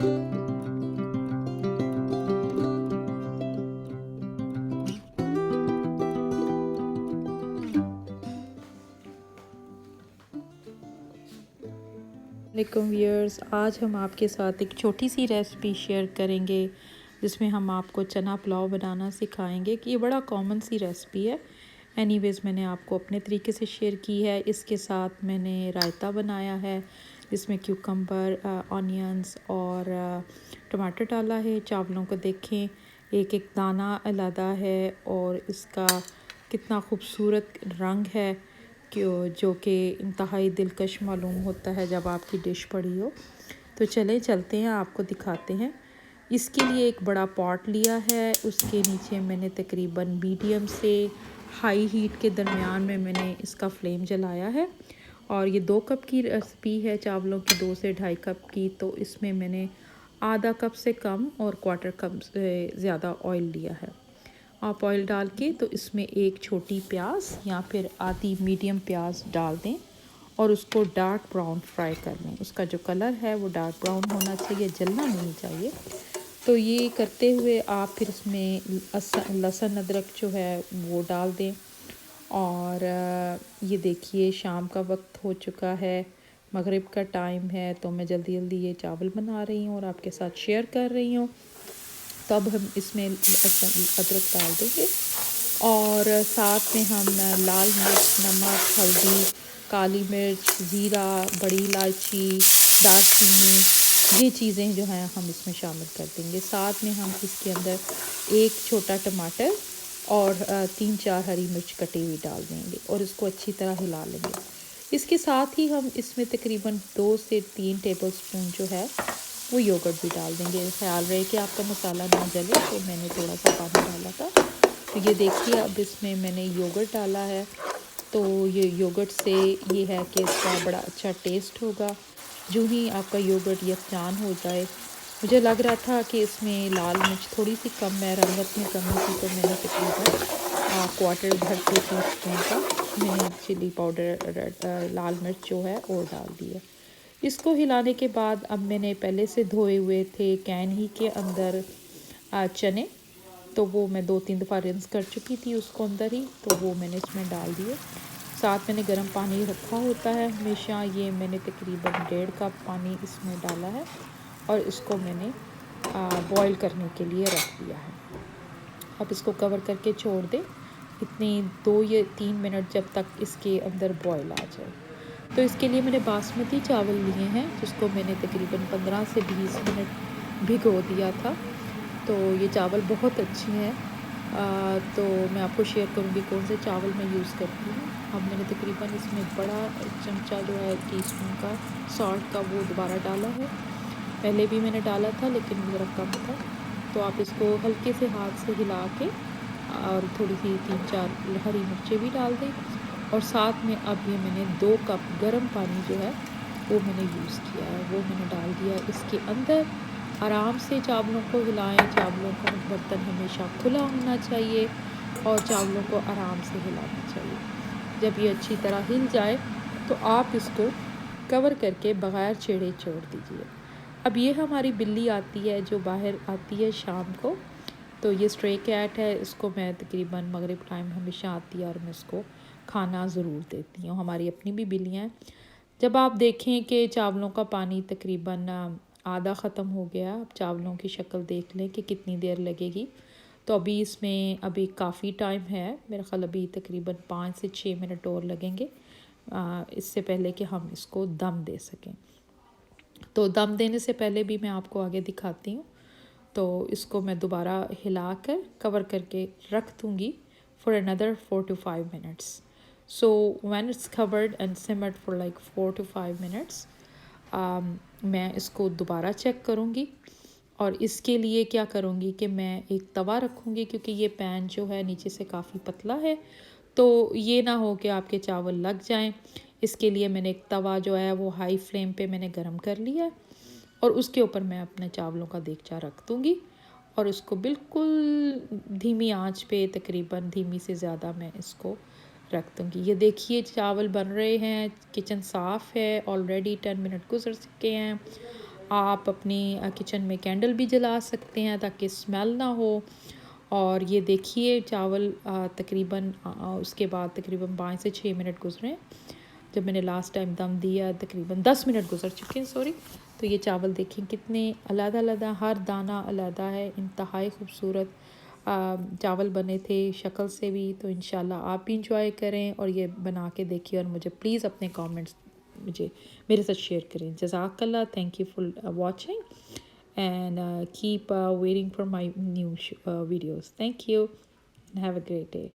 वालेकुम व्यूअर्स, आज हम आपके साथ एक छोटी सी रेसिपी शेयर करेंगे जिसमें हम आपको चना पुलाव बनाना सिखाएंगे कि ये बड़ा कॉमन सी रेसिपी है। एनीवेज़ मैंने आपको अपने तरीके से शेयर की है। इसके साथ मैंने रायता बनाया है जिसमें क्यूकम्बर, ऑनियंस और टमाटर डाला है। चावलों को देखें, एक एक दाना अलग है और इसका कितना खूबसूरत रंग है जो कि इंतहाई दिलकश मालूम होता है जब आपकी डिश पड़ी हो। तो चले चलते हैं, आपको दिखाते हैं। इसके लिए एक बड़ा पॉट लिया है, उसके नीचे मैंने तकरीबन मीडियम से हाई हीट के दरमियान में मैंने इसका फ्लेम जलाया है। और ये 2 कप की रेसिपी है चावलों की, 2 से 2.5 कप की। तो इसमें मैंने आधा कप से कम और क्वार्टर कप से ज़्यादा ऑयल लिया है। आप ऑयल डाल के तो इसमें एक छोटी प्याज या फिर आधी मीडियम प्याज डाल दें और उसको डार्क ब्राउन फ्राई कर लें। उसका जो कलर है वो डार्क ब्राउन होना चाहिए, जलना नहीं चाहिए। तो ये करते हुए आप फिर इसमें लहसुन अदरक जो है वो डाल दें। और ये देखिए शाम का वक्त हो चुका है, मगरिब का टाइम है, तो मैं जल्दी जल्दी ये चावल बना रही हूँ और आपके साथ शेयर कर रही हूँ। तब हम इसमें अदरक डाल देंगे और साथ में हम लाल मिर्च, नमक, हल्दी, काली मिर्च, ज़ीरा, बड़ी इलायची, दालचीनी, ये चीज़ें जो हैं हम इसमें शामिल कर देंगे। साथ में हम इसके अंदर एक छोटा टमाटर और 3-4 हरी मिर्च कटी हुई डाल देंगे और इसको अच्छी तरह हिला लेंगे। इसके साथ ही हम इसमें तकरीबन 2 से 3 टेबलस्पून जो है वो योगर्ट भी डाल देंगे। ख्याल रहे कि आपका मसाला ना जले, तो मैंने थोड़ा सा पानी डाला था। तो ये देखिए अब इसमें मैंने योगर्ट डाला है। तो ये योगर्ट से ये है कि इसका बड़ा अच्छा टेस्ट होगा। जो ही आपका योगर्ट यकजान हो जाए, मुझे लग रहा था कि इसमें लाल मिर्च थोड़ी सी कम है, रंगत में कमी थी, तो मैंने तकरीबन क्वार्टर भर के टीस्पून का मैंने चिली पाउडर, लाल मिर्च जो है वो डाल दिया। इसको हिलाने के बाद अब मैंने पहले से धोए हुए थे कैन ही के अंदर चने, तो वो मैं 2-3 दफ़ा रिंस कर चुकी थी उसको अंदर ही, तो वो मैंने इसमें डाल दिए। साथ मैंने गर्म पानी रखा होता है हमेशा, ये मैंने तकरीबन 1.5 कप पानी इसमें डाला है और इसको मैंने बॉईल करने के लिए रख दिया है। अब इसको कवर करके छोड़ दें इतनी 2 या 3 मिनट, जब तक इसके अंदर बॉईल आ जाए। तो इसके लिए मैंने बासमती चावल लिए हैं जिसको मैंने तकरीबन 15 से 20 मिनट भिगो दिया था। तो ये चावल बहुत अच्छे हैं। तो मैं आपको शेयर करूँगी कौन से चावल मैं यूज़ करती हूँ। अब मैंने तकरीबन इसमें बड़ा चमचा जो है टीस्पून का सॉल्ट का वो दोबारा डाला है। पहले भी मैंने डाला था लेकिन ज़रा कम था। तो आप इसको हल्के से हाथ से हिला के और थोड़ी सी 3-4 हरी मिर्चें भी डाल दें। और साथ में अब ये मैंने 2 कप गर्म पानी जो है वो मैंने यूज़ किया है, वो मैंने डाल दिया इसके अंदर। आराम से चावलों को हिलाएं। चावलों का बर्तन हमेशा खुला होना चाहिए और चावलों को आराम से हिलाना चाहिए। जब ये अच्छी तरह हिल जाए तो आप इसको कवर करके बग़ैर छेड़े छोड़ दीजिए। अब ये हमारी बिल्ली आती है जो बाहर आती है शाम को, तो ये स्ट्रे कैट है। इसको मैं तकरीबन मगरिब टाइम हमेशा आती है और मैं इसको खाना ज़रूर देती हूँ। हमारी अपनी भी बिल्लियाँ हैं। जब आप देखें कि चावलों का पानी तकरीबन आधा ख़त्म हो गया, अब चावलों की शक्ल देख लें कि कितनी देर लगेगी। तो अभी इसमें अभी काफ़ी टाइम है, मेरा ख़्याल अभी तकरीबन 5 से 6 मिनट और लगेंगे इससे पहले कि हम इसको दम दे सकें। तो दम देने से पहले भी मैं आपको आगे दिखाती हूँ। तो इसको मैं दोबारा हिला कर कवर करके रख दूँगी for another 4 to 5 minutes. So when it's covered and simmered for like 4 to 5 minutes, मैं इसको दोबारा चेक करूँगी। और इसके लिए क्या करूँगी कि मैं एक तवा रखूँगी, क्योंकि ये पैन जो है नीचे से काफ़ी पतला है, तो ये ना हो कि आपके चावल लग जाएं। इसके लिए मैंने एक तवा जो है वो हाई फ्लेम पे मैंने गरम कर लिया है और उसके ऊपर मैं अपने चावलों का देगचा रख दूँगी और इसको बिल्कुल धीमी आंच पे, तकरीबन धीमी से ज़्यादा मैं इसको रख दूँगी। ये देखिए चावल बन रहे हैं, किचन साफ़ है, ऑलरेडी 10 मिनट गुजर चुके हैं। आप अपनी किचन में कैंडल भी जला सकते हैं ताकि स्मेल ना हो। और ये देखिए चावल तकरीबन उसके बाद तकरीबन 5 से 6 मिनट गुजरे जब मैंने लास्ट टाइम दम दिया, तकरीबन 10 मिनट गुजर चुके हैं, सॉरी। तो ये चावल देखें कितने अलग-अलग, हर दाना अलग है, इंतहाई खूबसूरत चावल बने थे शक्ल से भी। तो इंशाल्लाह आप भी इंजॉय करें और ये बना के देखिए और मुझे प्लीज़ अपने कमेंट्स मेरे साथ शेयर करें। जज़ाकल्लाह, thank you for watching and keep waiting for my new videos. Thank you and have a great day.